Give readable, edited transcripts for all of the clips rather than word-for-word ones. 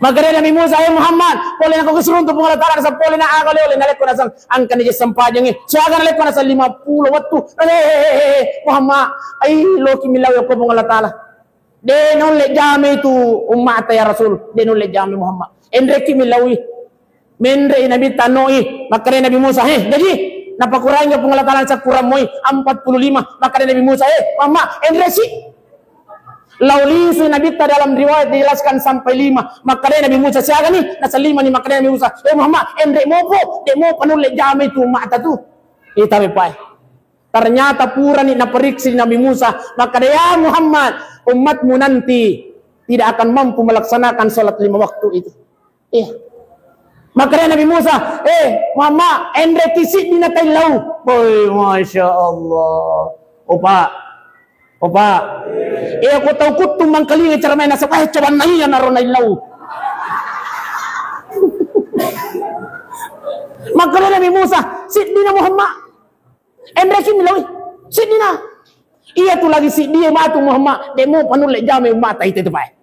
Magkano Nabi Musa, Muhammad, pole na ko gusto untuk pengalaman sa pole na akal oleh nalik ko na sa angkan ni sempajang ini. So akan nalik ko na sa 50 waktu. Muhammad, ay loki milaw ko pengalaman. De non le jame tu umat ya Rasul, de non le jame Muhammad. Endre ki milawi. Mendre Nabi tanoi, makane Nabi Musa, jadi napakurangnya pengalaman sa kurang moi 45, makane Nabi Musa, Muhammad, endre si lauli su Nabi ta dalam riwayat dijelaskan sampai 5, makane Nabi Musa siaga ni, nasa 5 ni makane Nabi Musa, Muhammad, endre mopo, de mo panul le jame tu umat tu. Ita pai. Ternyata pura ni naperiksi Nabi Musa, maka ya Muhammad, umatmu nanti tidak akan mampu melaksanakan salat 5 waktu itu. Maka Nabi Musa, Muhammad, endre kisik dina tailau. Boy, Masya Allah. Opa, aku tahu kutu mangkali cara main nasab, coba nanya naron tailau. Maka Nabi Musa, sidina Muhammad, endre kimilawi, sidina. Iya tu lagi si dia matu Muhammad, demo panul le jame mata itu pai.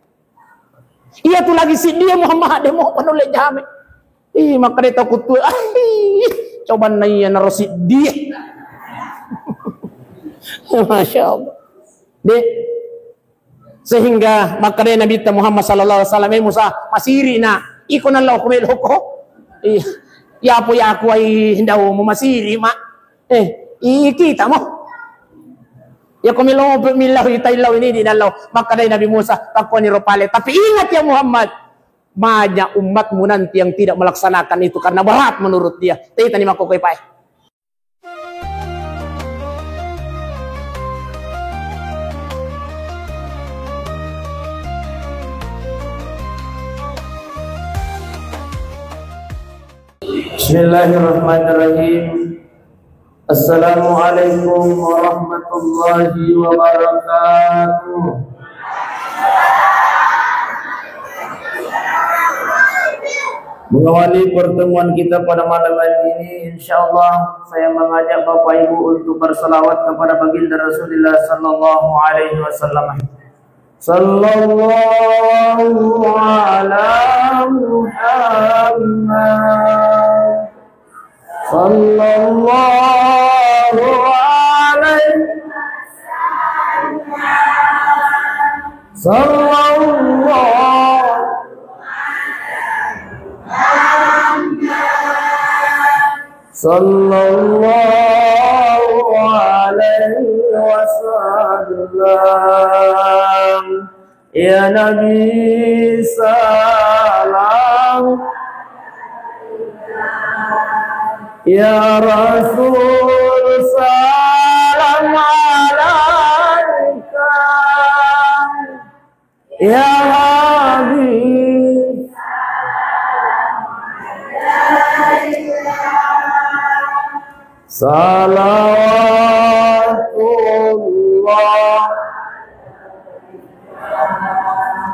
Iya tu lagi si dia Muhammad, demo panul le jame. Maka dia takut tu, coba nanya narosi dia. Masya Allah. Sehingga maka dia Nabi Muhammad sallallahu alaihi wasallam Musa masiri na ikon Allah kumel hoko. Ya apa ya aku ai hendaw mo masiri ma. Kita mo. Ya kumilo milaw itailaw ini di dalaw maka dia Nabi Musa takoni ropale. Tapi ingat ya Muhammad, banyak umatmu nanti yang tidak melaksanakan itu karena berat menurut dia. Tita ni makokoy pai. Bismillahirrahmanirrahim. Assalamualaikum warahmatullahi wabarakatuh. Mengawali pertemuan kita pada malam hari ini, insyaallah saya mengajak Bapak Ibu untuk berselawat kepada baginda Rasulullah sallallahu alaihi wasallam. Sallallahu ala Muhammad. Sallallahu alaihi sallallahu sallallahu alaihi wasallam. Ya Nabi salam, ya Rasul salam alaika, ya Habib salawatullah.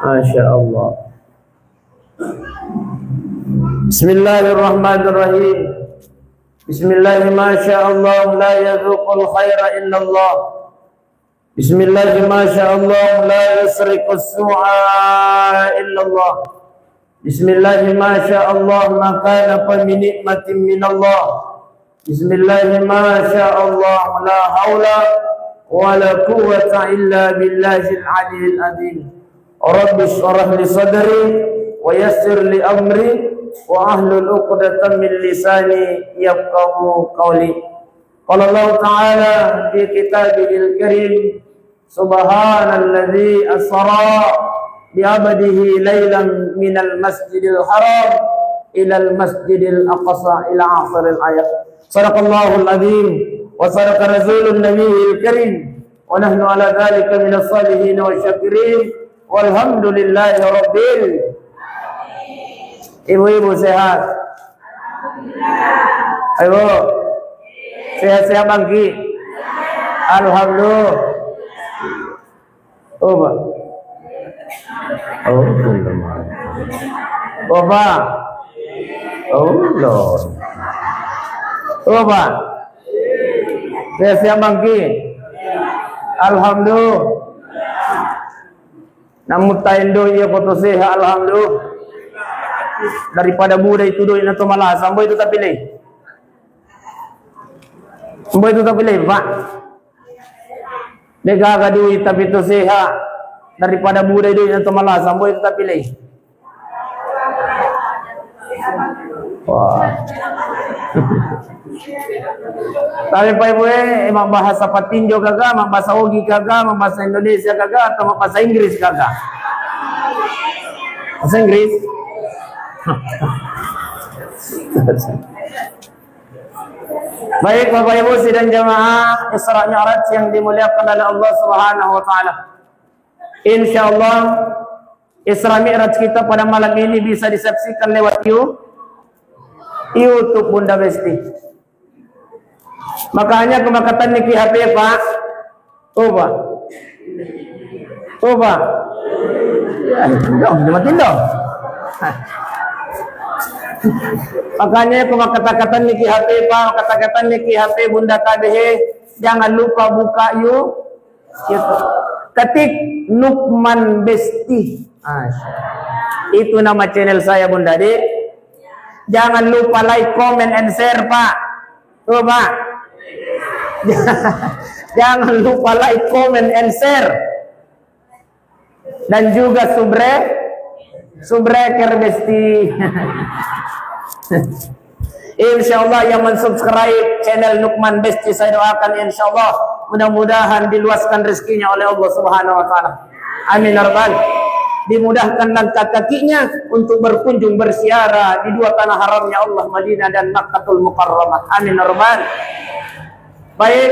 Masya Allah. Bismillahirrahmanirrahim. Bismillah, masya Allah, la yadhuqul khaira illallah. Bismillah, masya Allah, la yusriqus su'a illallah. Bismillah, masya Allah, makana fa min nikmatin min Allah. Bismillah, masya Allah, la hawla wa la quwwata illa billahil aliyyil azim. Rabbi shrah li sadri wa yassir li amri wa ahlul 'uqdatam min lisani yafqahu qawli. Qala Allah Ta'ala fi kitabihil karim, subhanalladzi asra bi 'abdihi laylan minal masjidil haram ilal masjidil aqsa ila akhiril ayat. Sadaqallahul azim wa sadaqa rasulun nabiyil karim wa nahnu ala dhalika minas salihin wa syakirin walhamdulillahi rabbil. Ibu-ibu sehat? Ayo, sehat-sehat bangki. Alhamdulillah. Oh, Pak. Oh, Bapak. Oh, Lord. Oh, Pak. Sehat-sehat bangki. Alhamdulillah. Namun tayo iya ko to seha alhamdulillah. Daripada budai itu doi na to malas, sambo itu tak pilih. Sambo itu tak pilih, Pak. Dega ka duit tapi to seha daripada budai doi na to malas, sambo itu tak pilih. Wah. Tapi pa ibu emang bahasa patinjo kagak, emang bahasa Ogi kagak, emang bahasa Indonesia kagak, atau emang bahasa Inggris kagak? Bahasa Inggris. Baik Bapak Ibu sidang jamaah Isra Mi'raj yang dimuliakan oleh Allah Subhanahu wa taala. Insyaallah Isra Mi'raj kita pada malam ini bisa disaksikan lewat YouTube Bunda Besti. Makanya kemakatan niki HP Pak. Coba. Dimatiin dong. Makanya kemakatan niki HP Pak, kata-kata niki HP Bunda KBH, jangan lupa buka YouTube. Ketik Nukman Besti. Itu nama channel saya Bunda Dek. Jangan lupa like, comment, and share Pak. Coba. Jangan lupa like, comment, and share. Dan juga subscribe Besti. Insyaallah yang mensubscribe channel Nukman Besti, saya doakan insyaallah mudah-mudahan diluaskan rezekinya oleh Allah Subhanahu wa taala. Amin ya rabbal. Dimudahkan langkah kakinya untuk berkunjung bersiara di dua tanah haramnya Allah, Madinah dan Makkahul Mukarramah. Amin ya rabbal. Baik,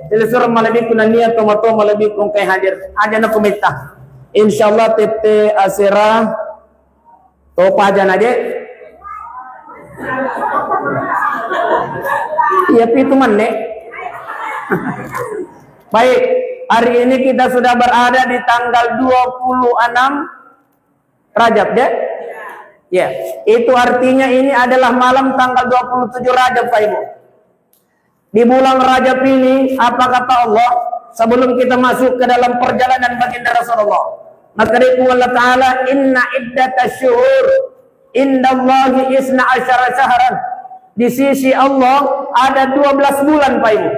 telusur malabikun niat tomato malabikun kay hadir. Ada na kumita. Insyaallah tete asira topa aja aja. Iya itu mana? Baik, hari ini kita sudah berada di tanggal 26 Rajab ya? Ya, itu artinya ini adalah malam tanggal 27 Rajab Pak Ibu. Di bulan Rajab ini apa kata Allah sebelum kita masuk ke dalam perjalanan baginda Rasulullah? Maka dikatakan Allah Ta'ala inna iddatash syuhur indallahi isna asyara syahran. Di sisi Allah ada 12 bulan Pak Ibu.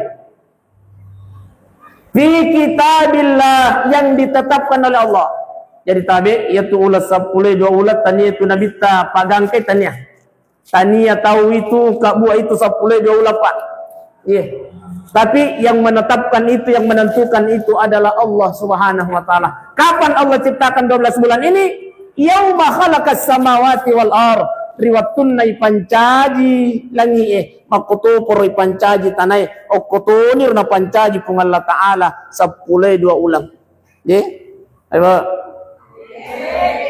Fi kitabillah yang ditetapkan oleh Allah. Jadi tabi yaitu ulat 10 2 ulat tania itu nabi ta pagangkai tania. Tania tahu itu kak buah itu 10 2 ulat Pak. Iya. Tapi yang menetapkan itu, yang menentukan itu adalah Allah Subhanahu wa taala. Kapan Allah ciptakan 12 bulan ini? Yauma khalaqas samawati wal ardh. Riwatunai pancaji langi makuto poroy pancaji tanay okutonir na pancaji pung Allah Ta'ala 10 2 ulang. Di? Ayo.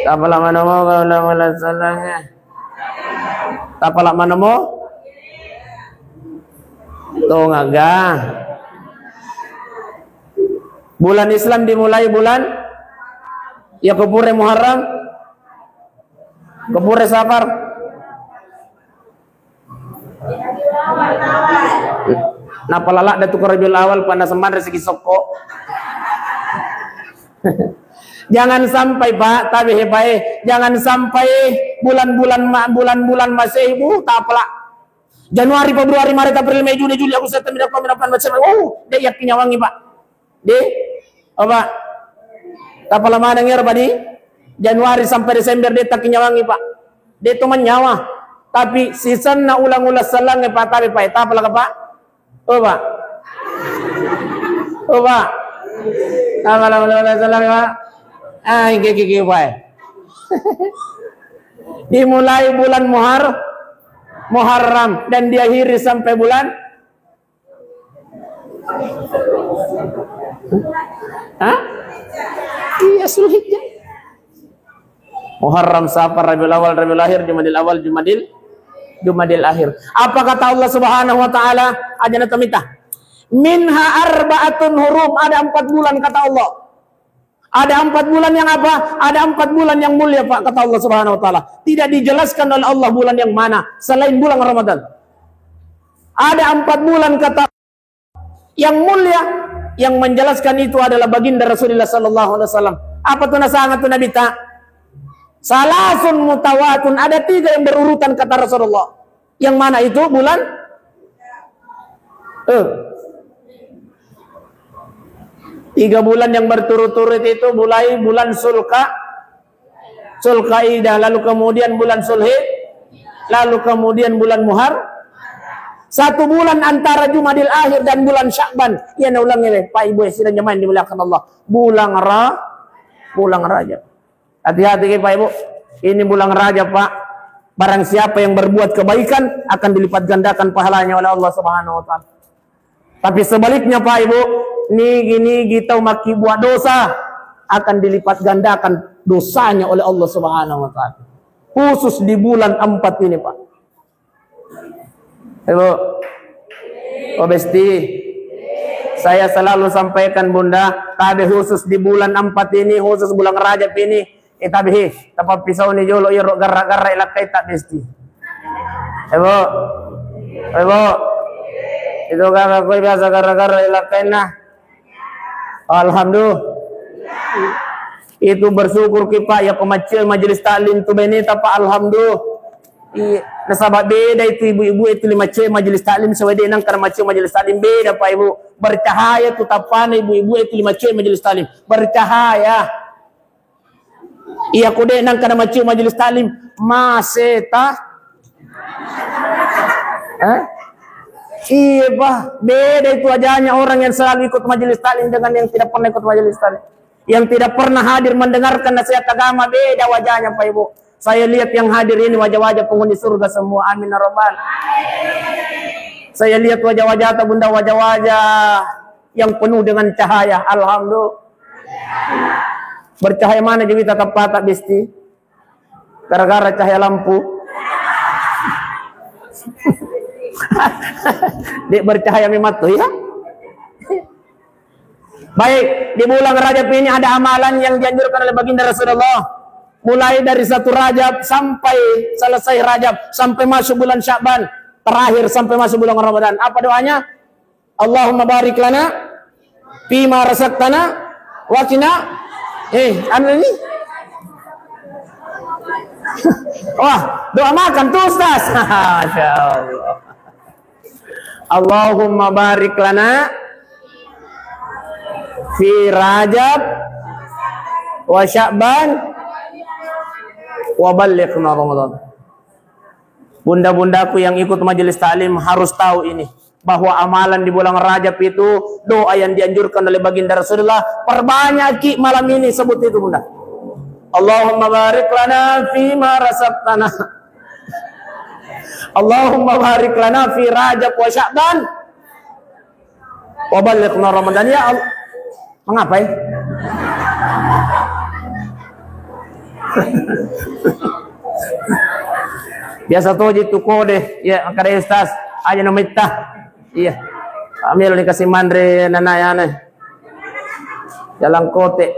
Tapala mana mo kalau wala salahnya. Tapala mana mo? Tuh ngaga. Bulan Islam dimulai bulan ya kepure Muharram, kepure Safar. Napalala datu Rabiul Awal pada semban rezeki soko. Jangan sampai Pak, tapi hebai, jangan sampai bulan-bulan masih ibu tak pelak. Januari, Februari, Maret, April, Mei, Juni, Juli, Agustus, September, Oktober, November, Desember. Oh, dia yakin nyawangi Pak. Apa? Tak pelak mana ngir Pak di? Januari sampai Desember dia tak nyawangi Pak. Dia itu menyawa. Tapi season na ulang-ulang selang Pak tapi Pak. Tak pelak Pak. Oh Pak. Oh Pak. Tak pelak ulang-ulang selang Pak. Gigi Pak. Dimulai bulan Muharram dan diakhiri sampai bulan iya Zulhijjah. Muharram, Safar, Rabiul Awal, Rabiul Akhir, Jumadil Awal, Jumadil Akhir. Apa kata Allah Subhanahu wa taala? Ajana tamita. Minha arba'atun hurum, ada 4 bulan kata Allah. Ada 4 bulan yang apa? Ada 4 bulan yang mulia Pak, kata Allah Subhanahu wa taala. Tidak dijelaskan oleh Allah bulan yang mana selain bulan Ramadan. Ada 4 bulan kata yang mulia, yang menjelaskan itu adalah baginda Rasulullah sallallahu alaihi wasallam. Apa tuh nasangat tuh nabita? Salasun mutawatun. Ada 3 yang berurutan kata Rasulullah. Yang mana itu bulan? 3 bulan yang berturut-turut itu mulai bulan Sulqaidah, lalu kemudian bulan Sulhid, lalu kemudian bulan Muharram. 1 bulan antara Jumadil Akhir dan bulan Sya'ban. Ya na ulang ini, Pak Ibu yang sedang jemaah dimuliakan Allah. Bulan Rajab. Hati-hati Pak Ibu. Ini bulan Rajab Pak. Barang siapa yang berbuat kebaikan akan dilipat gandakan pahalanya oleh Allah Subhanahu wa taala. Tapi sebaliknya Pak Ibu, nigi kita maki buat dosa akan dilipat gandakan dosanya oleh Allah Subhanahu wa taala. Khusus di bulan 4 ini Pak. Ibu, Besti, saya selalu sampaikan Bunda, tapi khusus di bulan 4 ini, khusus bulan Rajab ini, tabi tapak pisau ni jolo iro garra-garra ilakai tak Besti. Ibu, itu kakak gue biasa garra-garra ilakai nah. Alhamdulillah. Itu bersyukur kita ya pemacil majelis taklim tu benita Pak alhamdulillah. Nasabak beda itu ibu-ibu itu 5C majelis taklim sewede nang karena macil majelis taklim beda Pak Ibu. Bercahaya tu tapana ibu-ibu itu 5C majelis taklim. Bercahaya. Iya kode nang karena macil majelis taklim maseta. Iya Pak, beda itu wajahnya orang yang selalu ikut majelis taklim dengan yang tidak pernah ikut majelis taklim. Yang tidak pernah hadir mendengarkan nasihat agama, beda wajahnya Pak Ibu. Saya lihat yang hadir ini wajah-wajah penghuni surga semua. Amin ya rabbal. Saya lihat wajah-wajah atau Bunda, wajah-wajah yang penuh dengan cahaya. Alhamdulillah. Bercahaya mana juga tetap patah Besti? Gara-gara cahaya lampu. Dek bercahaya memang tuh ya. Baik, di bulan Rajab ini ada amalan yang dianjurkan oleh baginda Rasulullah. Mulai dari 1 Rajab sampai selesai Rajab, sampai masuk bulan Sya'ban, terakhir sampai masuk bulan Ramadan. Apa doanya? Allahumma barik lana fima razaqtana wa qina ini. Wah, doa makan tuh Ustaz. Masya Allah. Allahumma barik lana fi Rajab wa Sya'ban wa ballighna Ramadan. Bunda-bundaku yang ikut majelis taklim harus tahu ini, bahwa amalan di bulan Rajab itu doa yang dianjurkan oleh baginda Rasulullah. Perbanyak malam ini sebut itu Bunda. Allahumma barik lana fi ma razaqtana. Allahumma barik lana fi Rajab wa Sya'ban wa ballighna Ramadan. Ya Allah. Mengapa ya? Biasa tuh jitu kode ya kada Ustaz aja nomita. Iya. Ambil dikasih mandre nanayane. Jalan kote.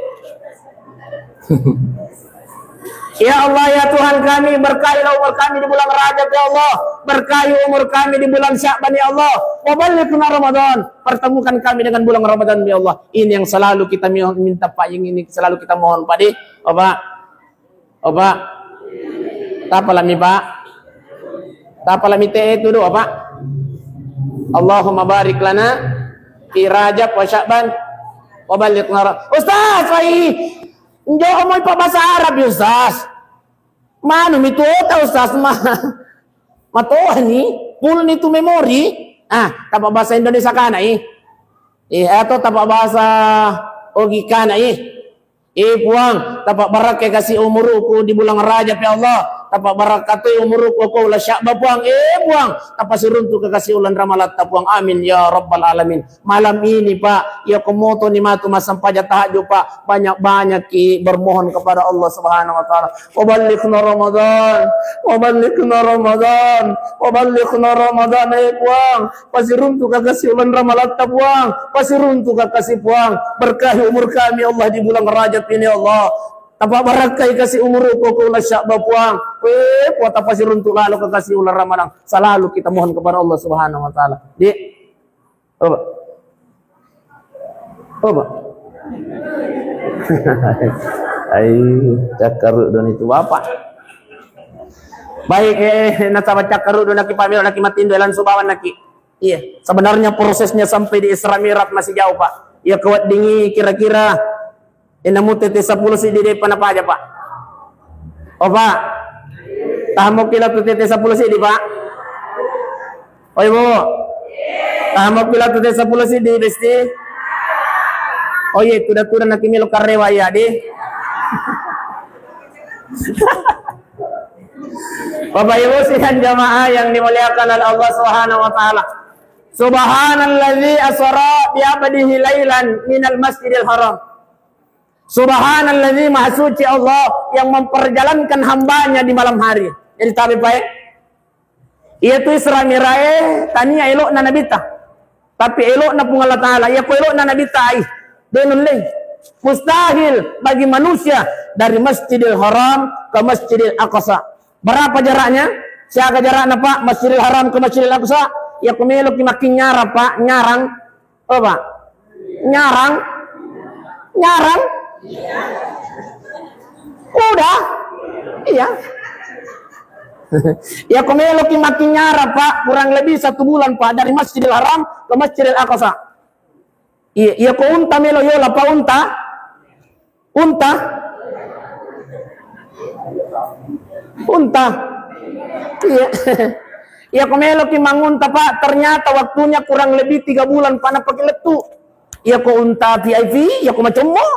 Ya Allah ya Tuhan kami, berkahilah umur kami di bulan Rajab ya Allah, berkahi umur kami di bulan Sya'ban ya Allah, wa ballighna Ramadan, pertemukan kami dengan bulan Ramadan ya Allah. Ini yang selalu kita minta Pak, yang ini selalu kita mohon Pak di. Opa. Tapalami Pak. Tapalami te itu doa Pak. Allahumma barik lana fi Rajab wa Sya'ban wa ballighna Ramadan. Ustaz, njo mo pa bahasa Arab ya Ustaz. Mano mito ta Ustaz matoa ni full nito memori. Tapa bahasa Indonesia kana atau tapa bahasa Ogi kana puang tapa barak kasih umurku di bulan Rajab ya Allah. Tapa barakatu umurku ko la Sya'ban puang puang tapa suruntu kasih ulan Ramadan puang. Amin ya rabbal alamin. Malam ini Pak ya komoto ni matu masampaja tahajud Pak, banyak-banyak bermohon kepada Allah Subhanahu wa taala. Wa ballighna Ramadan, wa ballighna Ramadan, wa ballighna Ramadan puang. Pasiruntu kasih ulan Ramadan puang, pasiruntu kasih puang. Berkahi umur kami Allah di bulan Rajab ini Allah. Tapa barakai kasih umur ko la Sya'ban puang. Puat apa sih runtuk lalu kekasih ular Ramadan. Selalu kita mohon kepada Allah Subhanahu wa taala. Di. Apa? Ay, cakaru don itu bapak. Baik, nasabah cakaru don naki pamilo naki matindo elan subawan naki. Iya, sebenarnya prosesnya sampai di Isra Mi'raj masih jauh, Pak. Ya kuat dingi kira-kira inamu tete 10 si di depan apa aja, Pak? Oh, Pak. Tahamok kila tu tete 10 si di, Pak. Oh, Ibu. Tahamok kila tu tete 10 si di, Besti. Oh iya, tuda-tuda nak kimilo karewa ya di. Bapak Ibu sekalian jamaah yang dimuliakan oleh Allah Subhanahu wa taala. Subhanalladzi asra bi 'abdihi lailan minal masjidil haram. Subhanalladzi maha suci Allah yang memperjalankan hambanya di malam hari. Jadi tabi baik. Iaitu Isra Mi'raj tania elok na nabita. Tapi elok na pung Allah taala, ya ko elok na nabita ai. Denun leh. Mustahil bagi manusia dari Masjidil Haram ke Masjidil Aqsa. Berapa jaraknya? Siapa jaraknya, Pak? Masjidil Haram ke Masjidil Aqsa? Ya kumelo ki makin nyarap, Pak. Nyarang. Oh, Pak. Nyarang. Nyarang. Udah. Iya. Ya kumelo ki makin nyarap, Pak. Kurang lebih 1 bulan, Pak, dari Masjidil Haram ke Masjidil Aqsa. Iya ko unta melo yola pa unta. Unta. Unta. Iya. Iya ko melo ki mangunta, Pak. Ternyata waktunya kurang lebih 3 bulan pana pakai letu. Iya ko unta VIP, iya ko macam mo.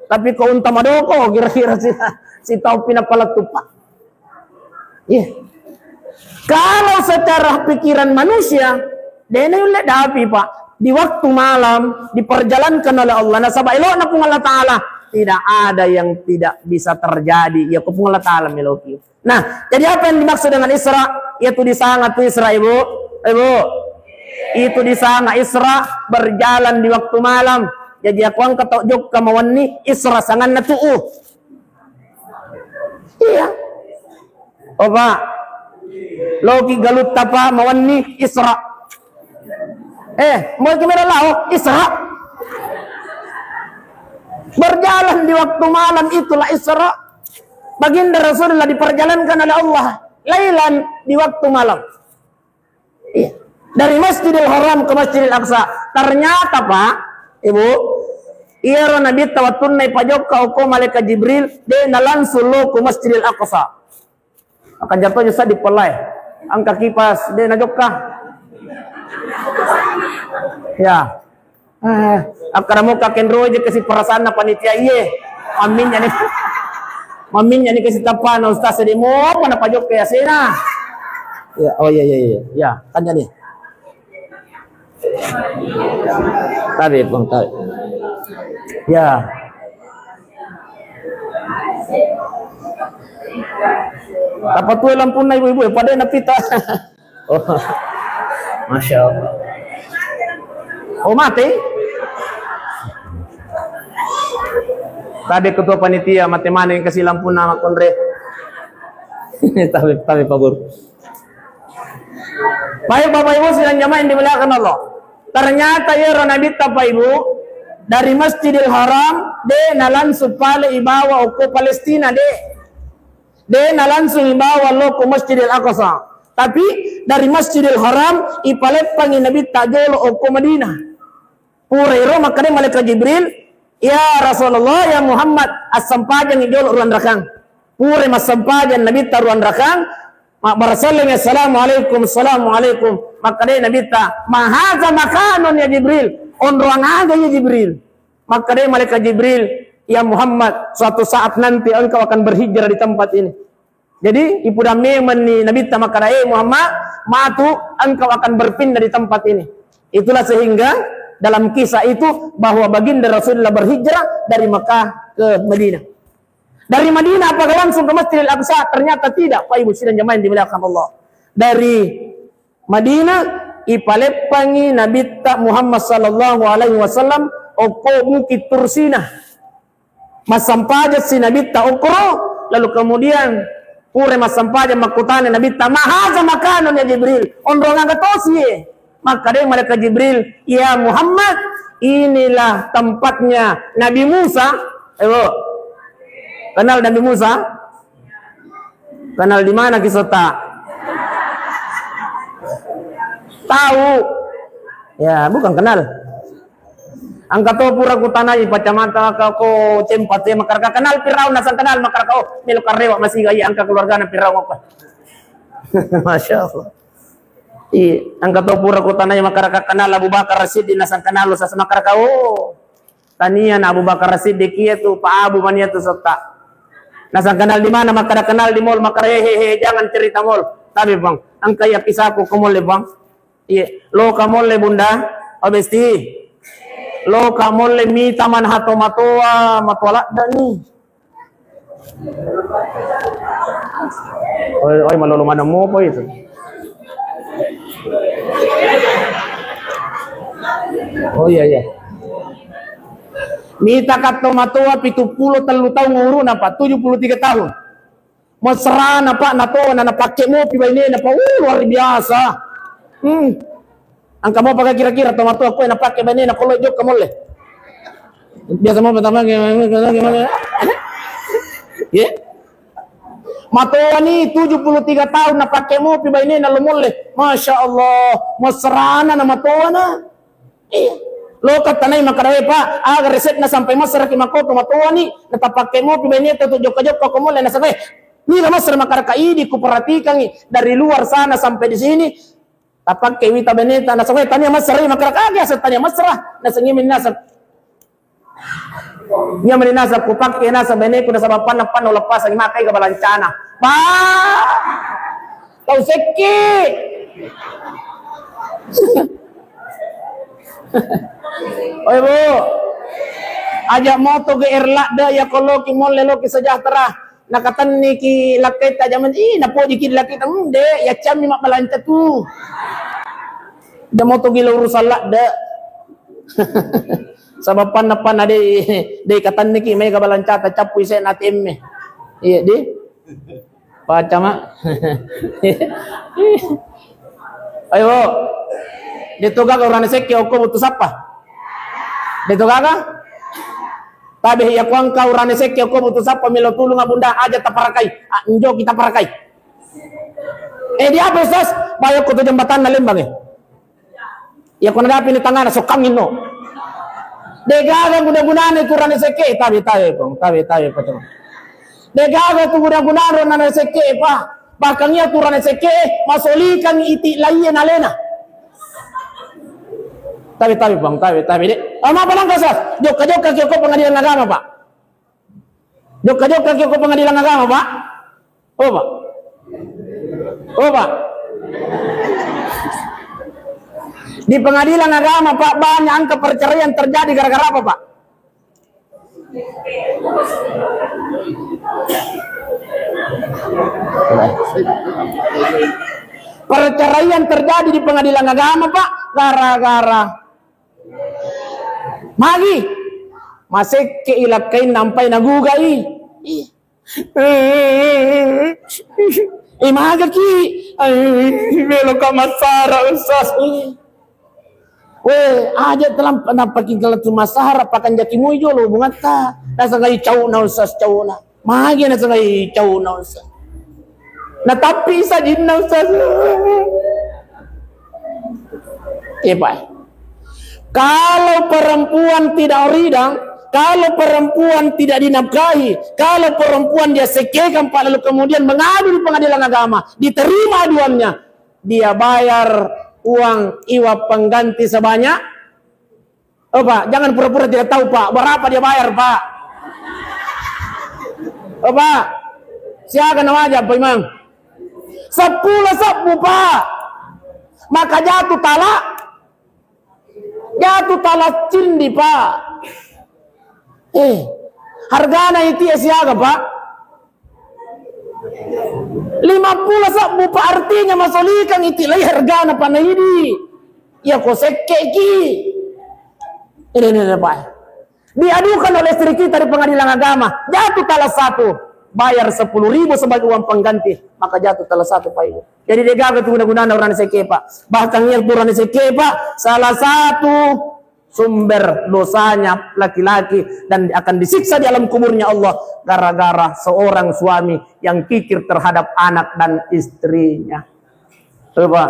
Tapi ko unta madoko kira-kira si tau pinapaletu, Pak. Iya. Kalau secara pikiran manusia, dene ulah dapi, Pak. Di waktu malam diperjalankan oleh Allah. Nasabah elok na pung Allah Ta'ala. Tidak ada yang tidak bisa terjadi. Ya pung Allah Ta'ala meloki. Nah, jadi apa yang dimaksud dengan Isra? Yaitu di sana tuh Isra, Ibu. Ibu. Itu di sana Isra berjalan di waktu malam. Jadi aku angkat tok kemauan ni Isra sangan na tu'u. Iya. Oh, Pak. Loki galut tapa mawan ni Isra. Mau kamera lau Isra. Berjalan di waktu malam itulah Isra. Baginda Rasulullah diperjalankan oleh Allah lailan di waktu malam. Iya. Dari Masjidil Haram ke Masjidil Aqsa. Ternyata, Pak, Ibu, iya Nabi tawatunai pajok kau malaikat Jibril de nalan sulu ke Masjidil Aqsa. Akan jatuhnya sa dipelai. Angka kipas de najokka. Ya, akaramu kaken roje kasih perasaan na panitia iye, maminnya nih kasih tapan ustaz sedih mau mana pajok kayak sena. Ya, oh ya, kan jadi. Tadi bang tadi. Ya. Apa tuh lampu na ibu-ibu ya pada napita. Oh. Masya Allah. Oh mati? Tadi ketua panitia mati mana yang kasih lampu nama konre? Tapi Pak Guru. Baik Bapak Ibu sedang jamaah yang dimuliakan Allah. Ternyata ya Nabi Bapak Ibu dari Masjidil Haram de nalansu pale ibawa ke Palestina de nalansu ibawa lo ke Masjidil Aqsa. Tapi dari Masjidil Haram ipalepang Nabi tajolo ke Madinah. Purairo makanya malaikat Jibril, ya Rasulullah ya Muhammad as-sampajan idol ruan rakang. Pure mas-sampajan Nabi ta ruan rakang. Barasallam assalamualaikum assalamualaikum. Makanya Nabi ta mahaza makanon ya Jibril. On ruang aga ya Jibril. Makanya malaikat Jibril, ya Muhammad suatu saat nanti engkau akan berhijrah di tempat ini. Jadi ibu dameman ni Nabi ta makanya Muhammad matu engkau akan berpindah di tempat ini. Itulah sehingga dalam kisah itu bahwa baginda Rasulullah berhijrah dari Makkah ke Madinah. Dari Madinah apakah langsung ke Masjidil Aqsa? Ternyata tidak, Pak Ibu sidang jamaah yang dimuliakan Allah. Dari Madinah ipalepangi Nabi Muhammad sallallahu alaihi wasallam oko Bukit Tursinah. Masampaja si Nabi okro, lalu kemudian pure masampaja makutane Nabi mahaza makanon ya Jibril. Onrongan katosi. Maka dia malaikat Jibril, ya Muhammad, inilah tempatnya Nabi Musa. Ayo, kenal Nabi Musa? Kenal di mana kisota? Tahu? Ya, bukan kenal. Angka to pura ku tanai pacamata ko cempat ya makar kenal Firaun nasan kenal makar ko melo karewa masih gaya angka keluarga na Firaun apa. Masya Allah. Angka to pura ku tanai makar kenal Abu Bakar Siddiq nasan kenal sa makar ka tanian Abu Bakar Siddiq itu Pak Abu mania tu serta. Nasan kenal di mana makar kenal di mall makar hehehe jangan cerita mall. Tapi bang, angka ya pisahku ke mall bang. Iya, lo ka mall bunda obesti. Lo kamu lemi taman hato matoa matola dani. Oi malolo mana mo po itu. Oh iya. Mita kato matoa 73 tahun ngurun apa 73 tahun. Mesra napa nato na napake mo pibaine napa luar biasa. Angka mo pagka kira-kira tomato ako na pakai bani na kulo jok kamole. Biasa mo pertama gimana? Ya. Matoa ni 73 tahun na pakai mo pi bani na lumole. Masya Allah, mesrana na matoa na. Lo katanay makarawe pa, agar reset na sampai masra ki makoto matoa ni natapake mo pi bani to jok kamole na sabay. Ni la masra makarakaidi ku perhatikan dari luar sana sampai di sini. Tapak kewita beneta na sangay tanya masra makarakaga sa tanya masra na sangimin nasa nya maninasa kupak kena sa bene ko na sa papan no lepas ang makay ka balancana pa tau seki oy bu aja moto ge erla da ya koloki molle loki sejahtera nakatan ni ki lakay ta jaman napo di ki lakay ta de ya chami mak balanta tu da moto gila urusan la da sabapan napan ade de katan ni ki may kabalanta ta chapu ise natim me iya di pacama ayo dito gaga urane sekki ko butus apa dito gaga tabi ya kuang ka urane sekki ko butus apa milo tulung abunda aja taparakai njo kita parakai dia apa ustaz bayo ko to jembatan na lembang ya ko nadapi ni tangana so kangin no de gaga guna-gunane kurane sekki tabi pacama de gaga tu guna-gunaro na sekki pa bakangnya kurane sekki masoli kang iti laien alena tabi de ama palang kasas joka ko pengadilan agama pak joka ko pengadilan agama pak pak di pengadilan agama pak banyak angka perceraian terjadi gara-gara apa pak perceraian terjadi di pengadilan agama pak gara-gara magi masih keilakain nampai nagugai maga ki melo kamasara usas aja telam nampakin kalau tu masara pakan jaki mujo lo bungata nasa ngai cau na usas cau na magi nasa ngai cau na usas na tapi sa jin na usas Pak. Kalau perempuan tidak ridang, kalau perempuan tidak dinafkahi, kalau perempuan dia sekekan Pak lalu kemudian mengadu di pengadilan agama, diterima aduannya, dia bayar uang iwap pengganti sebanyak Pak, jangan pura-pura tidak tahu Pak, berapa dia bayar Pak? Pak, siapa nama aja Pak Imam? 10 sabu Pak, maka jatuh talak cindi Pak. Hargana itu ya siaga Pak? 50 sabu Pak, artinya masolikan itu lagi hargana Pak ini. Ya kok sekeki. Ini Pak. Diadukan oleh istri kita di pengadilan agama, jatuh talak 1. Bayar 10.000 sebagai uang pengganti, maka jatuh talak 1 Pak Ibu. Jadi dia gagal guna-guna orang seke Pak. Bahkan yang orang seke Pak, salah satu sumber dosanya laki-laki dan akan disiksa di alam kuburnya Allah gara-gara seorang suami yang kikir terhadap anak dan istrinya. Coba.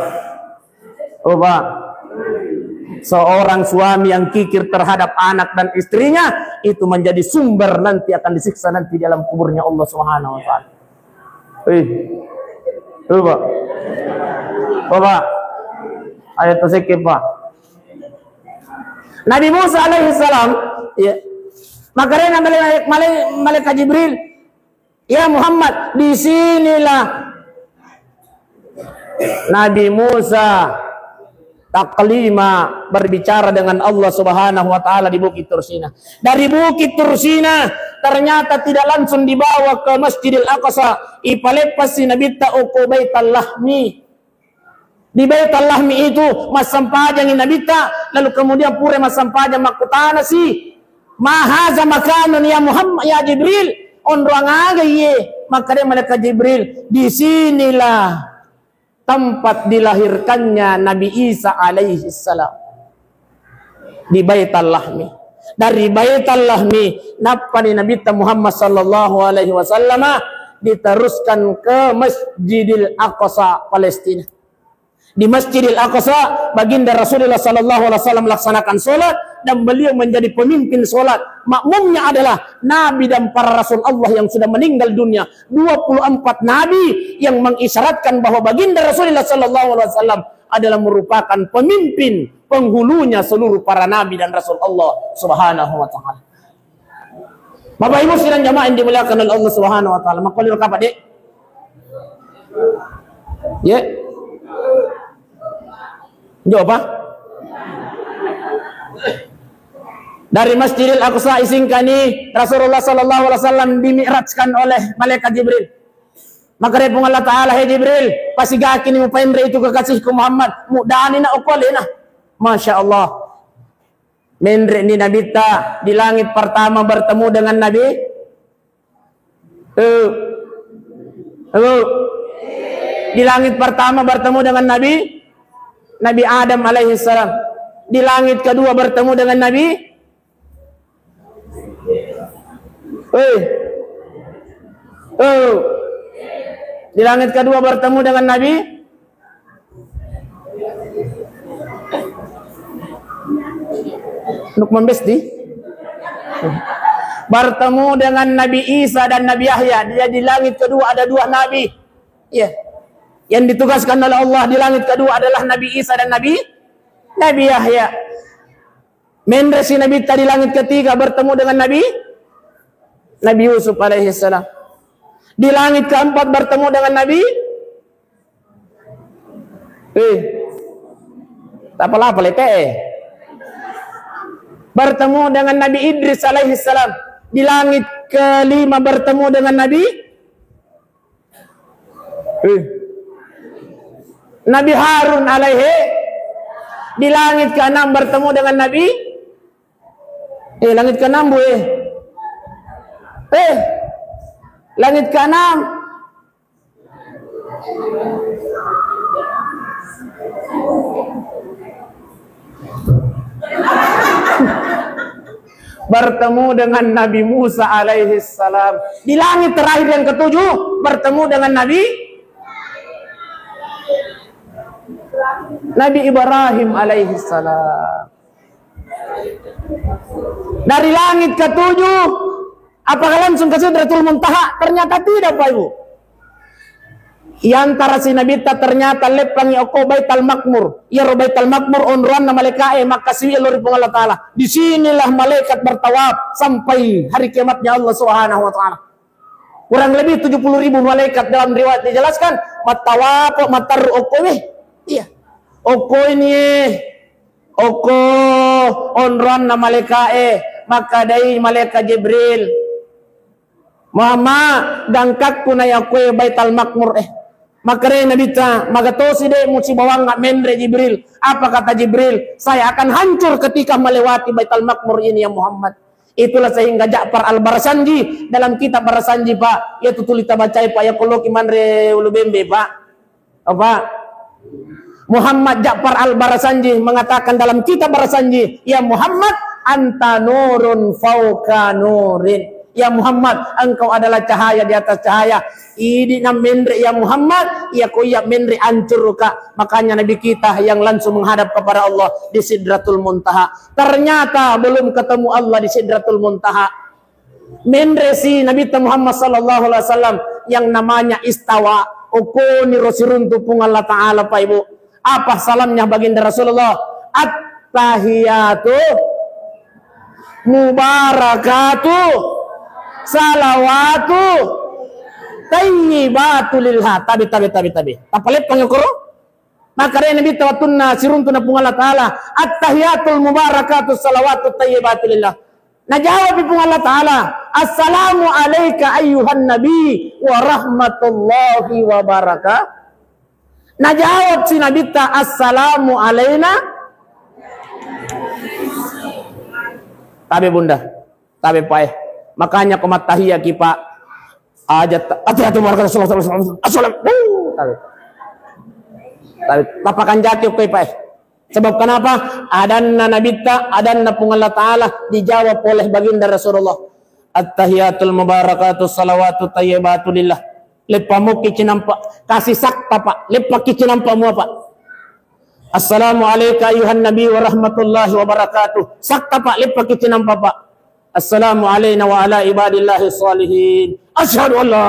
Seorang suami yang kikir terhadap anak dan istrinya itu menjadi sumber nanti akan disiksa nanti di alam kuburnya Allah Subhanahu wa taala. Coba. Ayat tersebut Pak. Nabi Musa alaihi salam, ya. Makanya malaikat Jibril, ya Muhammad, di sinilah Nabi Musa taklima berbicara dengan Allah Subhanahu wa taala di Bukit Tursina. Dari Bukit Tursina ternyata tidak langsung dibawa ke Masjidil Aqsa, ipalepas si Nabi ta uku Baitul Lahmi. Di Baitul Lahmi itu mas sampajang nabita, lalu kemudian pure mas sampajang makutana si mahaza makanan ya Muhammad ya Jibril on ruang aga ye. Maka dia malaikat Jibril, di sinilah tempat dilahirkannya Nabi Isa alaihi salam, di Baitul Lahmi. Dari Baitul Lahmi napani Nabi Muhammad sallallahu alaihi wasallam diteruskan ke Masjidil Aqsa Palestina. Di Masjidil Aqsa baginda Rasulullah sallallahu alaihi wasallam melaksanakan salat dan beliau menjadi pemimpin salat. Makmumnya adalah nabi dan para rasul Allah yang sudah meninggal dunia. 24 nabi yang mengisyaratkan bahwa baginda Rasulullah sallallahu alaihi wasallam adalah merupakan pemimpin penghulunya seluruh para nabi dan rasul Allah Subhanahu wa taala. Bapak Ibu sekalian jamaah yang dimuliakan oleh Allah Subhanahu wa taala. Makolil kapan dek? Ya. Jawab apa? Dari Masjidil Aqsa isingkani Rasulullah sallallahu alaihi wasallam dimi'rajkan oleh malaikat Jibril. Maka repung Allah Ta'ala, hey Jibril, pasigakin mo paimre itu kekasihku Muhammad, mudani na ukolina. Masya Allah. Mendre ni nabita di langit pertama bertemu dengan Nabi. Di langit pertama bertemu dengan Nabi Adam alaihi salam. Di langit kedua bertemu dengan Nabi Di langit kedua bertemu dengan Nabi Nukman Besdi. Bertemu dengan Nabi Isa dan Nabi Yahya. Dia di langit kedua ada dua nabi. Ya. Yang ditugaskan oleh Allah di langit kedua adalah Nabi Isa dan Nabi Yahya. Mendresi Nabi tadi langit ketiga bertemu dengan Nabi Yusuf alaihi salam. Di langit keempat bertemu dengan Nabi apa bertemu dengan Nabi Idris alaihi salam. Di langit kelima bertemu dengan Nabi Harun alaihi. Di langit keenam bertemu dengan langit keenam langit keenam bertemu dengan Nabi Musa alaihi salam. Di langit terakhir yang ketujuh bertemu dengan Nabi Ibrahim alaihi salam. Dari langit ketujuh apakah langsung ke Sidratul Muntaha? Ternyata tidak, Pak Ibu. Yang si Nabi ternyata lepangi oko Baitul Makmur. Ya Baitul Makmur onruan na malaikat makasih Allah Allah Ta'ala. Di sinilah malaikat bertawaf sampai hari kiamatnya Allah Subhanahu wa taala. Kurang lebih 70.000 malaikat dalam riwayat dijelaskan matawaf matar oko iya. Oko ini oko onruan na malaikat maka dari malaikat Jibril Muhammad dangkak ku na yakwe Baitul Makmur maka rin nabita magatosi de muci bawang nga mendre Jibril. Apa kata Jibril? Saya akan hancur ketika melewati Baitul Makmur ini ya Muhammad. Itulah sehingga Ja'far al-Barasanji dalam kitab Barasanji Pak, yaitu tulita bacai Pak ya koloki manre ulubembe Pak. Apa? Muhammad Ja'far al-Barasanji mengatakan dalam kitab Barasanji, ya Muhammad anta nurun fauka nurin. Ya Muhammad, engkau adalah cahaya di atas cahaya. Ini nam mendri ya Muhammad, ya koyak mendri ancuruka. Makanya Nabi kita yang langsung menghadap kepada Allah di Sidratul Muntaha. Ternyata belum ketemu Allah di Sidratul Muntaha. Mendri si Nabi Muhammad sallallahu alaihi wasallam yang namanya istawa. Ukuni rosiruntu pung Allah Ta'ala, Pak Ibu. Apa salamnya baginda Rasulullah? At-tahiyatu mubarakatu salawatu tayyibatu lillah. Tabi. Tapalit pangukuro. Maka rin nabi tawatunna siruntuna pung Allah Ta'ala. At-tahiyatul mubarakatu salawatu tayyibatu lillah. Najawab pung Allah Ta'ala. Assalamu alayka ayyuhan nabi wa rahmatullahi wa barakatuh. Najawab si nabi ta assalamu alayna. Tabi bunda. Tabi pae. Makanya komat tahiyya kipa ajat hati-hati warga Rasulullah sallallahu tabi tapakan jati koy pae. Sebab kenapa? Adanna nabita, adanna pung Allah Ta'ala dijawab oleh baginda Rasulullah. At-tahiyatul mubarakatuh salawatu tayyibatu lillah. Lepamu kicinampa kasih sakta Pak. Lepa kicinampa mu Pak. Assalamu alayka ayuhan nabi wa rahmatullahi wa barakatuh. Sakta Pak, lepa kicinampa Pak. Assalamu alayna wa ala ibadillahi salihin. Asyhadu an la.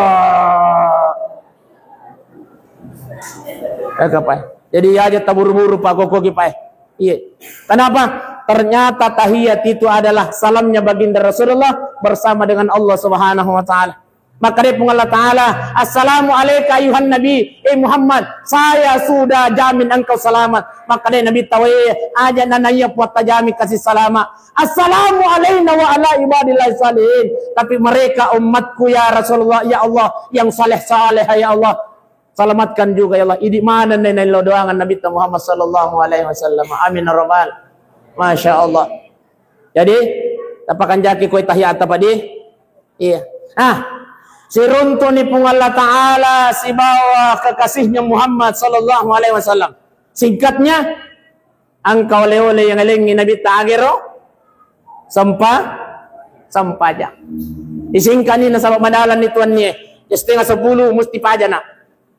Jadi aja taburu-buru Pak koko kipai. Iya. Kenapa? Ternyata tahiyat itu adalah salamnya baginda Rasulullah bersama dengan Allah Subhanahu wa taala. Maka dia Allah Ta'ala, assalamu alayka ayuhan nabi, Muhammad, saya sudah jamin engkau selamat. Maka dia Nabi tahu aja nanaya buat tajami kasih selamat. Assalamu alayna wa ala ibadillahi salihin. Tapi mereka umatku ya Rasulullah, ya Allah yang saleh-saleh ya Allah, selamatkan juga ya Allah. Idi mana nenek lo doangan Nabi Muhammad sallallahu alaihi wasallam. Amin ya rabbal. Masya Allah. Jadi tapakan jaki koi tahiyat apa di? Iya. Si runtuni pung Allah Ta'ala si bawa kekasihnya Muhammad sallallahu alaihi wasallam. Singkatnya, angkau leole yang elengi Nabi Ta'agiro sampaja. Isingkani na sa madalan ni tuan niya. Setengah 10 musti paja na.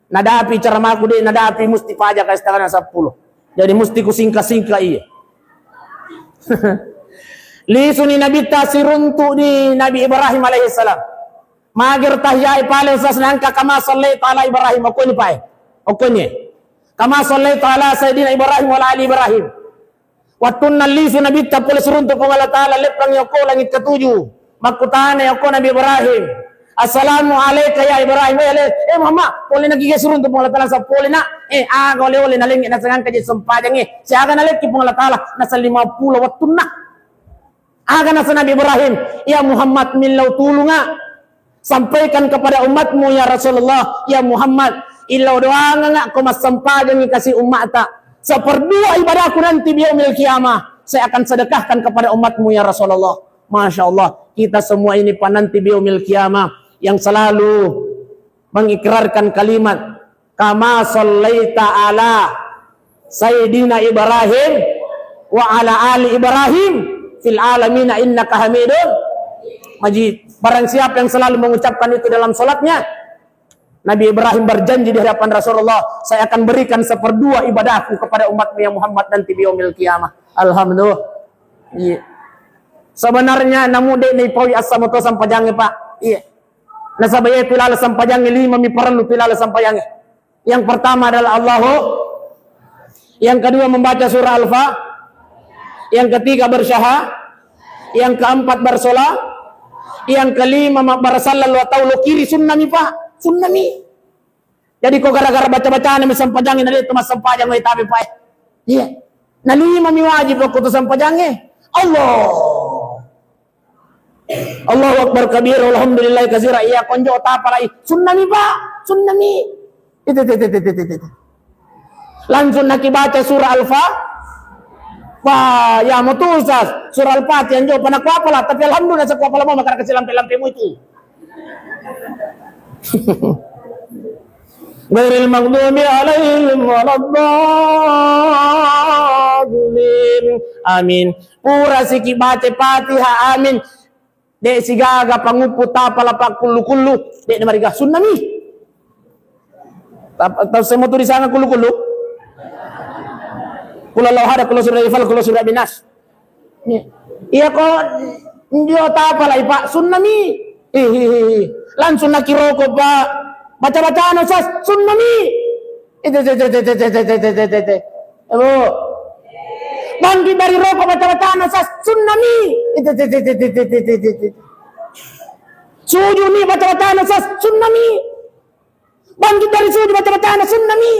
Nadapi cara maku deh, nadapi musti paja ka setengah 10. Jadi musti ku singka-singka iya. Lisuni Nabi ta si runtu ni Nabi Ibrahim alaihi salam. Magir tahyai pale usas nangka kama sallaitu ala Ibrahim okoni pae. Okoni. Kama sallaitu ala Sayyidina Ibrahim wa ala ali Ibrahim. Watunna lisu nabi ta pole suruntu pung Allah Ta'ala lepang yoko langit ketujuh. Makutane yoko Nabi Ibrahim. Assalamu alayka ya Ibrahim. Mama, pole nagige suruntu pung Allah Ta'ala sa pole na. Aga ole nalingi na sangan kaji sempajang siaga naleki pung Allah Ta'ala nasa 50 watunna. Aga nasa Nabi Ibrahim. Ya Muhammad millau tulunga. Sampaikan kepada umatmu ya Rasulullah, ya Muhammad, ilau doang ngak ko masampajang kasih umat tak. Seperdua ibadahku nanti biyaumil kiamah, saya akan sedekahkan kepada umatmu ya Rasulullah. Masya Allah, kita semua ini pananti biyaumil kiamah yang selalu mengikrarkan kalimat kama sallaita ala Sayyidina Ibrahim wa ala ali Ibrahim fil alamina innaka hamidun majid. Barang siapa yang selalu mengucapkan itu dalam salatnya, Nabi Ibrahim berjanji di hadapan Rasulullah, saya akan berikan seperdua ibadahku kepada umatmu yang Muhammad nanti di yaumil qiyamah. Alhamdulillah. Iya. Sebenarnya namu de ni pawi asam to sampajange Pak. Iya. Nasabaya tilala sampajange 5 mi perlu tilala sampajange. Yang pertama adalah Allahu. Yang kedua membaca surah Al-Fa. Yang ketiga bersyahadat. Yang keempat bersolat. Yang kelima barasallallahu wa ta'ala kiri sunnami Pak. Sunnami. Jadi kok gara-gara baca-bacaan mi sampajangin na dito mas sampajang may tabi Pak. Iya. Na 5 mi wajib ako to sampajangin. Allah. Allahu Akbar kabir alhamdulillah kazira iya konjo tapalai. Sunnami Pak. Sunnami. Itu. Langsung nakibaca surah Al-Fa. Wah, ya mutusas surah Al-Fatihah jo panakwapala tapi alhamdulillah sa kwapala mo makakasilampe-lampe mo itu. ghairil maghdubi alaihim waladdallin. Amin. Pura siki baca Fatihah amin. Dek sigaga panguputa palapak kullu-kullu. Dek na mariga tsunami. Tapos semua tu di sana kullu-kullu. Kula lauhada, kula surah ifal, kula surah binas. Iya kok ndio tapala ipa tsunami. Langsung nakiroko pak. Baca-bacaan Ustaz, tsunami. Bangkit dari rokok baca-bacaan Ustaz, tsunami. Sujud nih baca-bacaan Ustaz, tsunami. Bangkit dari sujud baca-bacaan tsunami.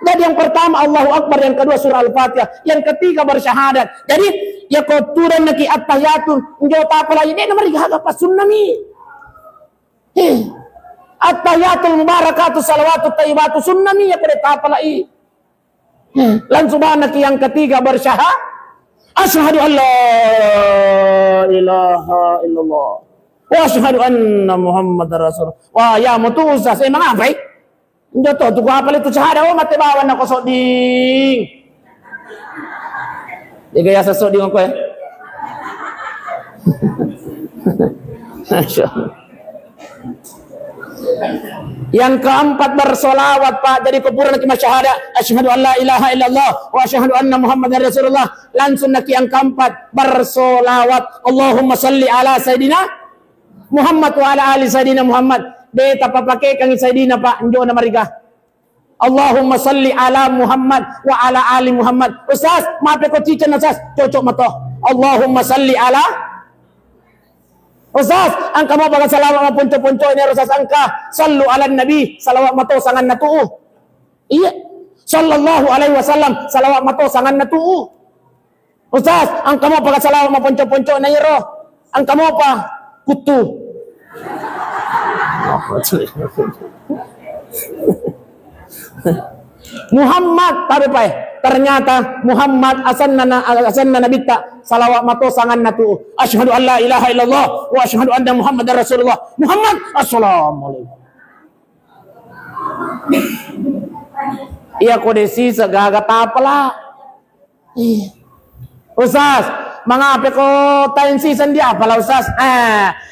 Jadi yang pertama Allahu Akbar, yang kedua surah Al-Fatihah, yang ketiga bersyahadat. Jadi ya kau turun naki at-tahiyatun, enggak apa lagi, dia nomor 3 pas tsunami. At-tahiyatul mubarakatuh salawatut thayyibatu tsunami ya kau apa lagi. Langsung naki yang ketiga bersyahadat. Asyhadu an la ilaha illallah wa asyhadu anna Muhammadar Rasulullah. Wah ya mutu Ustaz, emang apa? Ndio to tuko apa itu syahada o matebawan na ko soding. Digaya sa soding ko Yang keempat bersolawat Pak. Jadi kuburan naki masyahada asyhadu an la ilaha illallah wa asyhadu anna Muhammadar Rasulullah. Langsung naki yang keempat bersolawat. Allahumma salli ala Sayyidina Muhammad wa ala ali Sayyidina Muhammad. Beta pakai kang Sayyidina Pak, njo na mariga. Allahumma salli ala Muhammad wa ala ali Muhammad. Ustaz, maaf ko teacher na Ustaz, cocok mato. Allahumma salli ala Ustaz, angka mo baga salawat ma punco-punco ni Ustaz angka. Sallu ala Nabi, salawat mato sangan natuo. Iya. Sallallahu alaihi wasallam, salawat mato sangan natuo. Ustaz, angka mo baga salawat ma punco-punco na iro. Angka mo pa kutu. Muhammad tabi pa ternyata Muhammad asanna nabita salawat mato sangan natu asyhadu an la ilaha illallah wa asyhadu anna Muhammadar Rasulullah. Muhammad assalamualaikum. Iya kodesi sagaga tapala. Ustaz, mangape ko tayo season dia pala Ustaz.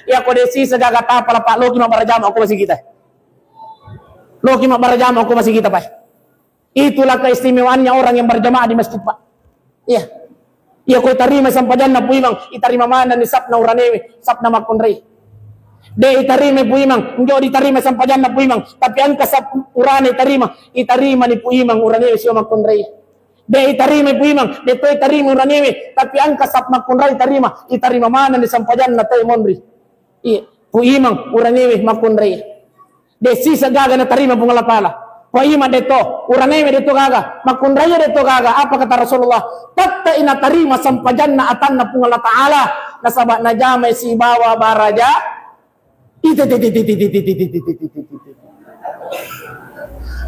Iya kodesi sagaga tapala Pak Loki mabarajam ako masih kita. Loki mabarajam ako masih kita Pak. Itulah keistimewaannya orang yang berjamaah di masjid Pak. Iya. Iya ko itarima sampadan na puimang itarima mana ni sapna uranewe sapna makunrei. De itarima puimang njo itarima sampadan na puimang tapi angka sap urane itarima ni puimang uranewe sio makunrei. De itarima puimang de to itarima uranewe tapi angka sap makunrei itarima mana ni sampadan na tay monri. Iya, puimang uranewe makunrei. De sisa gaga na tarima pungalapala. Paima deto, uranewe deto gaga, makunraya deto gaga. Apa kata Rasulullah? Tatta ina tarima sampajanna atanna pung Allah Ta'ala. Nasabak na jamay si bawa baraja.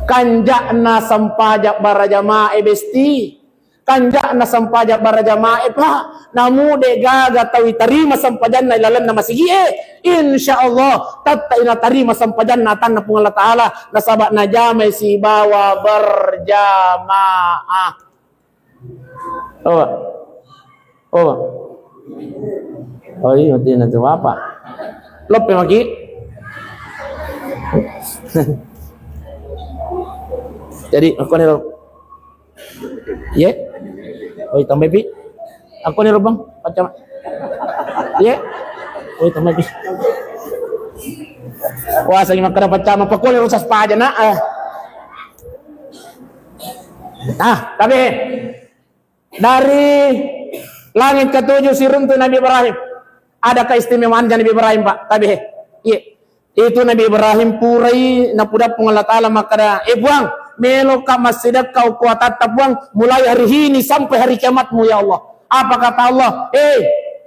Kanjak na sampajak baraja mae besti. Kanjak na sampajak baraja mae pa. Namu de gaga tawi tarima sampajanna ilalan na masigie. Insyaallah tatta ina tarima sampajanna atanna pung Allah Ta'ala. Nasabak na jamay si bawa berjamaah. Oh iya tina tu apa? Lope maki. Jadi aku ni ye. Oi tambah pi. Aku ni bang macam ye. Oi tambah pi. Wah sa makan pacama pakul rusas pa aja na. Tapi dari langit ketujuh si runtuh Nabi Ibrahim ada keistimewaan Nabi Ibrahim Pak. Tapi itu Nabi Ibrahim purai napuda pung Allah Ta'ala makada buang melo ka masjidat kau kuatat buang mulai hari ini sampai hari kiamatmu ya Allah. Apa kata Allah?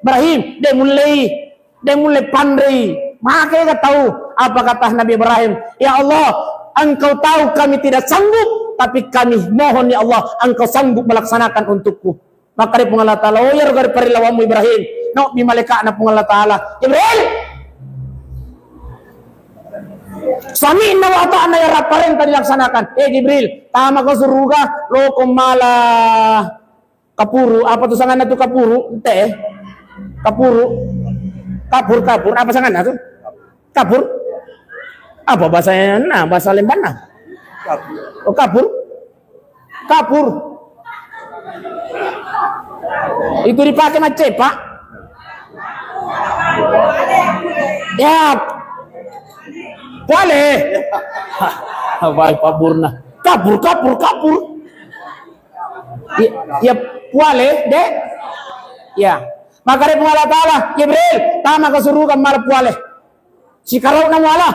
Ibrahim dia mulai pandai. Maka kita tahu apa kata Nabi Ibrahim? Ya Allah, Engkau tahu kami tidak sanggup, tapi kami mohon ya Allah, Engkau sanggup melaksanakan untukku. Maka dia Allah Ta'ala, oh ya rogar perilawamu Ibrahim. No, di malaikat na Allah Ta'ala. Ibrahim! Sami na wata na yarap pa rin dilaksanakan. Jibril, tama ka suruga, loko mala kapuru. Apa to sangan na to kapuru? Ente kapuru. Kapur. Apa sangan na to? Kapur. Apa bahasanya na? Bahasa Lemban na? Oh, kapur. Itu dipakai macet, Pak. Ya. Boleh. Baik Pak Burna. Kapur. Ya, boleh, Dek. Ya. Maka dia Allah Ta'ala, Jibril, tama kesuruhan malah boleh. Si karau na wala.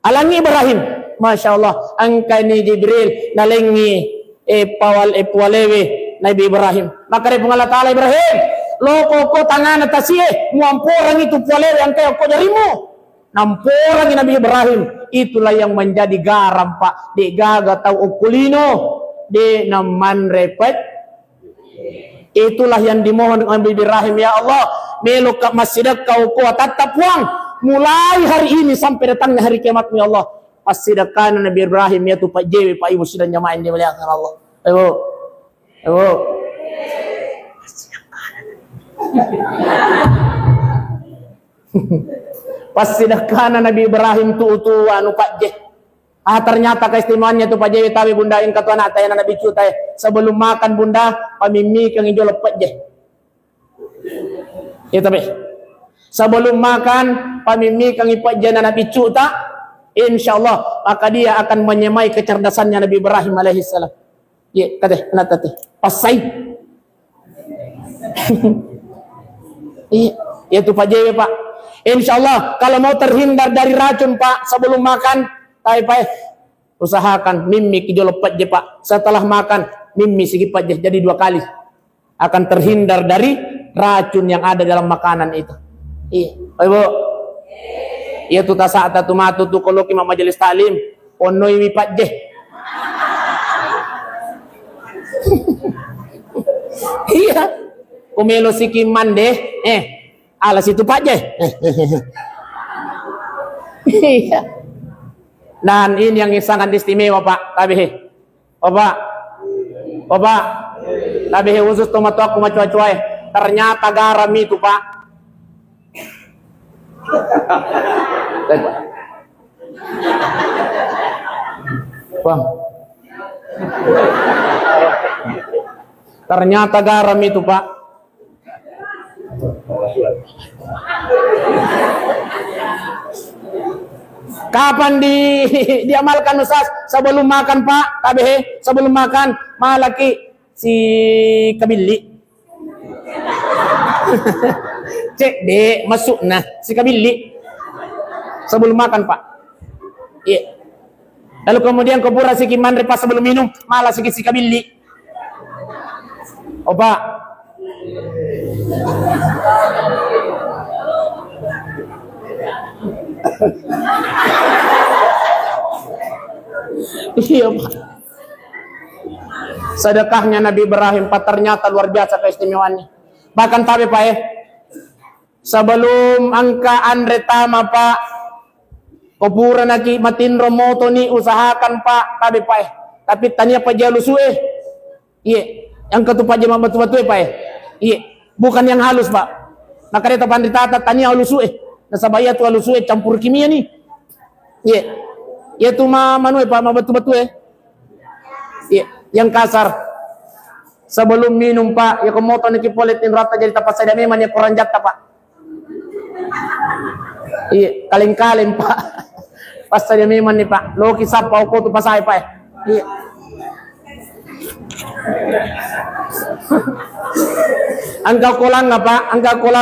Alangi Ibrahim. Masya Allah. Angka ni Jibril nalengi pawalewe Nabi Ibrahim. Maka dia Allah Ta'ala Ibrahim. Loko ko tangan atasiye. Muamporang itu pawalewe ang kayo ko jarimu. Namporang Nabi Ibrahim. Itulah yang menjadi garam Pak. Di gaga tau ukulino. Di naman repet. Itulah yang dimohon Nabi Ibrahim. Ya Allah. Meluk masjidak kau kuat tetap puang. Mulai hari ini sampai datangnya hari kiamatmu ya Allah. Pasidakkan Nabi Ibrahim ya tu Pak Jewi Pak Ibu sudah nyamain dimuliakan Allah. Ayo. Pasidakkan Nabi Ibrahim tu anu Pak Jewi. Ternyata keistimewaannya tu Pak Jewi tapi bunda yang kata anak tayana Nabi cutai sebelum makan bunda pamimi kang ijo Pak Jewi. Ya tapi sebelum makan pamimi kang Pak Jewi Nabi cuta insyaallah maka dia akan menyemai kecerdasannya Nabi Ibrahim alaihissalam. Ya kata anak tadi pasai. Iya itu Pak Jewi Pak. Insyaallah kalau mau terhindar dari racun Pak sebelum makan Pak usahakan mimi kijolopat je Pak. Setelah makan mimi sigipat je jadi 2 kali. Akan terhindar dari racun yang ada dalam makanan itu. Iya, Ibu. Iya tu tasaat tu matu tu kalau kima majelis taklim onoi wipat je. Iya. Kumelo sikiman deh. Alas itu Pak je. Iya. Dan ini yang sangat istimewa Pak. Bapak. Tabihe khusus tomato aku macuai. Ternyata garam itu Pak. Bang. Ternyata garam itu Pak. Kapan diamalkan Ustaz? Sebelum makan Pak, tabihe sebelum makan malaki si kabili. Cek dek masuk nah si kabili sebelum makan Pak. Iya. Lalu kemudian kubura si kimandre pas sebelum minum malah si kabili. Oh Pak. Iya Pak. Sedekahnya Nabi Ibrahim Pak ternyata luar biasa keistimewaannya. Bahkan tapi Pak sebelum angka Andre Tama Pak kuburan lagi matinro moto ni usahakan Pak tapi Pak tapi tanya Pak Jalusu iya yang ketupat jema batu-batu Pak iya bukan yang halus Pak. Maka dia tapan ditata tanya halusu nasabaya tu halusu campur kimia nih iya ya tu manu Pak batu-batu iya yang kasar sebelum minum Pak ya kemoto ni kipoletin rata jadi tapas saya memang ya koran jata Pak iya kaleng-kaleng Pak pas saya memang nih Pak lo kisah Pak aku tu pasai Pak iya angka kolang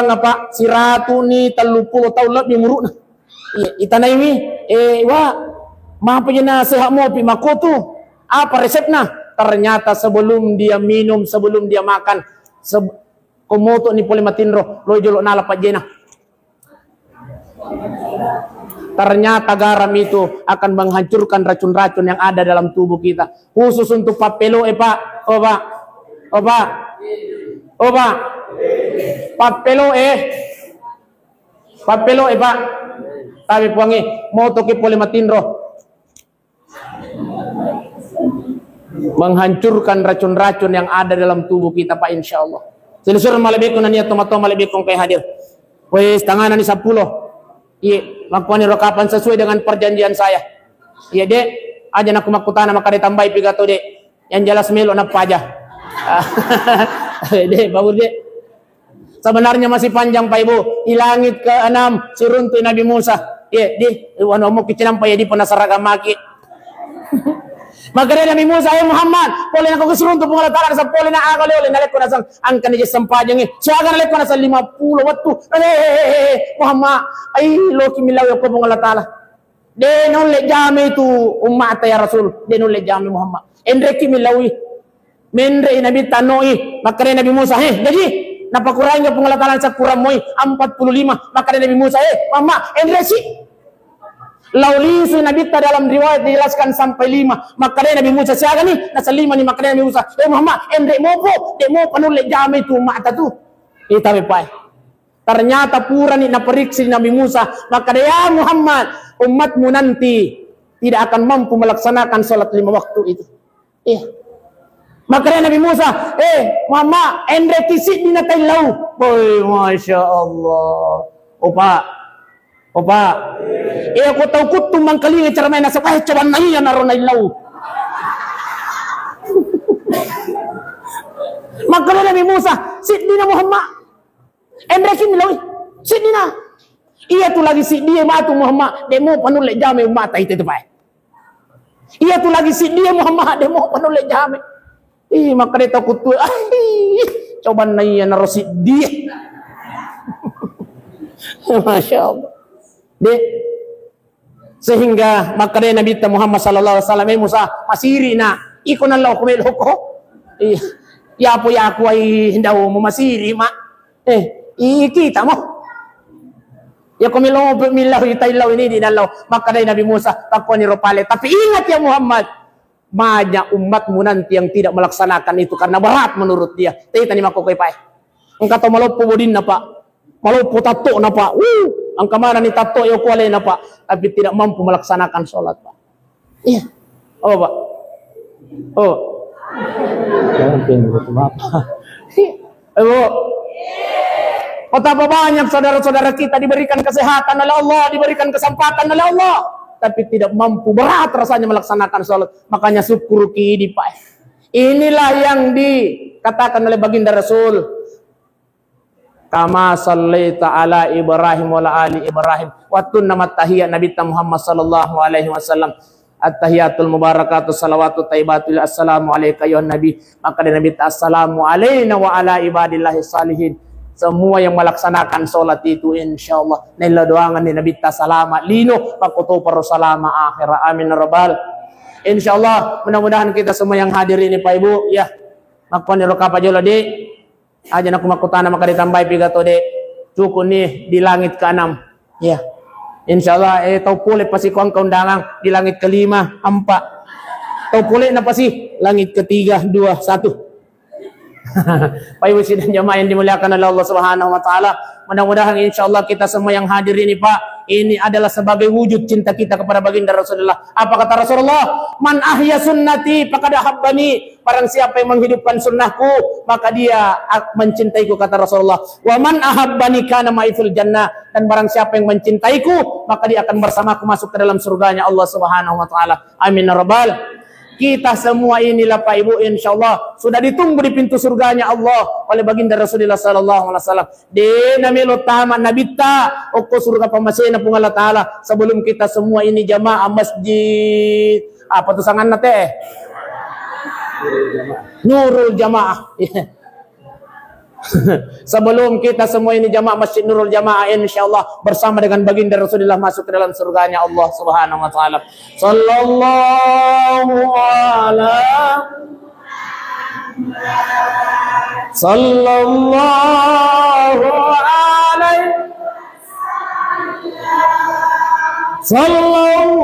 apa si ratu ni 30 tahun lebih muruk nah iya itana ini wah maaf na sehat mo pi makoto apa resepnya ternyata sebelum dia minum sebelum dia makan komoto ni polimatinro lo jolo nala pajena ternyata garam itu akan menghancurkan racun-racun yang ada dalam tubuh kita khusus untuk papelo Pak papelo Pak Tapi puangi moto ki pole matindro menghancurkan racun-racun yang ada dalam tubuh kita Pak, insyaallah. Selusur malibikon na niya tumato malibikon kay hadir. Wes tanganan ni 10. Iya, magkuani rokapan sesuai dengan perjanjian saya. Iya, Dek. Aja na kumakutana maka ditambay pigato, Dek. Yang jelas melo na paja. Dek, babur, Dek. Sebenarnya masih panjang Pak Ibu. Ilangit ke-6 suruntu Nabi Musa. Iya, Dek. Wano mo kicinampai di penasaraga maki. Maka Nabi Musa, ya Muhammad, pole na ko suruntu pungalataran sa pole na agale nalek ko na sang angkan ni sampajang ni. So aga nalek ko na sa 50 wattu. Muhammad, ay loki milaw ko pungalatala. De non le jame tu ummat ya Rasul. De non le jame Muhammad. Endre ki milawi. Menre Nabi tanoi. Maka Nabi Musa, gaji napakurai nga pungalatalan sa kuramoy 45. Maka Nabi Musa, Muhammad, endre si Lauli su Nabi dalam riwayat dijelaskan sampai 5. Maka Nabi Musa siaga nih, nasa 5 nih maka Nabi Musa. Muhammad, endre mopo, demo panule jame tu mata tu. Ita bepai. Ternyata pura nih naperiksi Nabi Musa. Maka ya Muhammad, umatmu nanti tidak akan mampu melaksanakan sholat 5 waktu itu. Iya. Maka Nabi Musa, Muhammad, endre kisik dinatai lau. Boy, masya Allah. Opa, aku tahu kutu mangkali cara main nasa coba nanya naron na ilaw. Maka Nabi Musa, sidina Muhammad, Enrekin ilaw, sidina. Iya tu lagi sidia matu Muhammad, demo panulek jame mata itu pa. Iya tu lagi sidia Muhammad, demo panulek jame. Maka dia tahu kutu, coba nanya naron sidia. Masya Allah. Sehingga maka Nabi Muhammad sallallahu alaihi wasallam Musa masiri na iko na law kumelo ko ya po ya ako ay hindaw mo masiri ma ikita mo ya kumelo milaw itaylaw ini di nalaw maka Nabi Musa takpo ni ropale tapi ingat ya Muhammad banyak umatmu nanti yang tidak melaksanakan itu karena berat menurut dia tita ni makokoy pa ang kato malopo bodin na pa malopo tato na pa ang kamana ni tato yo kualay na Pak, tapi tidak mampu melaksanakan sholat Pak. Iya. Oh Pak. Oh. Jangan pindah Bapak. Betapa banyak saudara-saudara kita diberikan kesehatan oleh Allah, diberikan kesempatan oleh Allah, tapi tidak mampu, berat rasanya melaksanakan sholat. Makanya syukur di Pak. Inilah yang dikatakan oleh baginda Rasul. Kama sallaita ala Ibrahim wa ala ali Ibrahim. Waktu nama tahiyat Nabi Muhammad sallallahu alaihi wasallam. At-tahiyatul mubarakatuh salawatu taibatul assalamu alayka ya Nabi. Maka Nabi assalamu alayna wa ala ibadillahi salihin. Semua yang melaksanakan solat itu insyaallah nila doangan ni Nabi salamat lino pakuto para salama akhir amin rabbal. Insyaallah mudah-mudahan kita semua yang hadir ini Pak Ibu ya. Makpani rokapa jolo di aja nak makutana maka ditambah pigato de cukup nih di langit ke-6 ya insyaallah tau pulih pasti kuang keundangan di langit ke-5 4 tau pulih na pasti langit ke-3 2 1 Pak Ibu sidang jamaah yang dimuliakan oleh Allah Subhanahu wa taala mudah-mudahan insyaallah kita semua yang hadir ini Pak ini adalah sebagai wujud cinta kita kepada baginda Rasulullah. Apa kata Rasulullah? Man ahya sunnati faqad ahabbani. Barang siapa yang menghidupkan sunnahku, maka dia mencintaiku kata Rasulullah. Wa man ahabbani kana ma'i fil jannah. Dan barang siapa yang mencintaiku, maka dia akan bersamaku masuk ke dalam surganya Allah Subhanahu wa taala. Amin ya rabbal. Kita semua inilah Pak Ibu insyaallah sudah ditunggu di pintu surganya Allah oleh baginda Rasulullah sallallahu alaihi wasallam. De namelo tama nabita o surga pamasena pungala taala sebelum kita semua ini jamaah masjid apa tuh sangan nate Nurul Jamaah. Sebelum kita semua ini jamaah Masjid Nurul Jamaah insyaallah bersama dengan baginda Rasulullah masuk ke dalam surganya Allah Subhanahu wa taala. Sallallahu alaihi sallallahu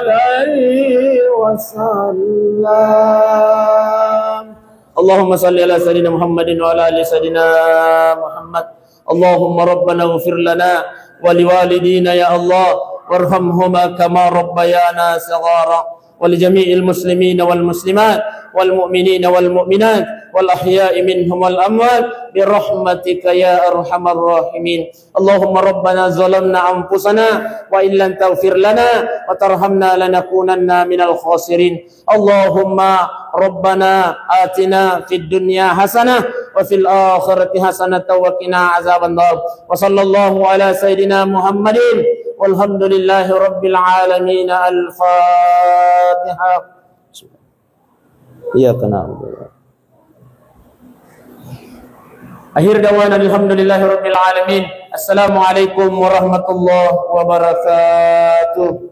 alaihi وسلم. اللهم صل على سيدنا محمد وعلى آل سيدنا محمد. اللهم ربنا اغفر لنا ولوالدينا يا الله وارحمهما كما ربيانا صغارا ولجميع المسلمين والمسلمات والمؤمنين والمؤمنات والأحياء منهم والأموات برحمتك يا أرحم الراحمين. اللهم ربنا ظلمنا أنفسنا وإن لم تغفر لنا وترحمنا لنكونن من الخاسرين. اللهم ربنا آتنا في الدنيا حسنة وفي الآخرة حسنة وقنا عذاب النار. وصلى الله على سيدنا محمد والحمد لله رب العالمين. الفاتحة. إياك نعبد. Akhir dawana alhamdulillahi rabbil alamin. Assalamualaikum warahmatullahi wabarakatuh.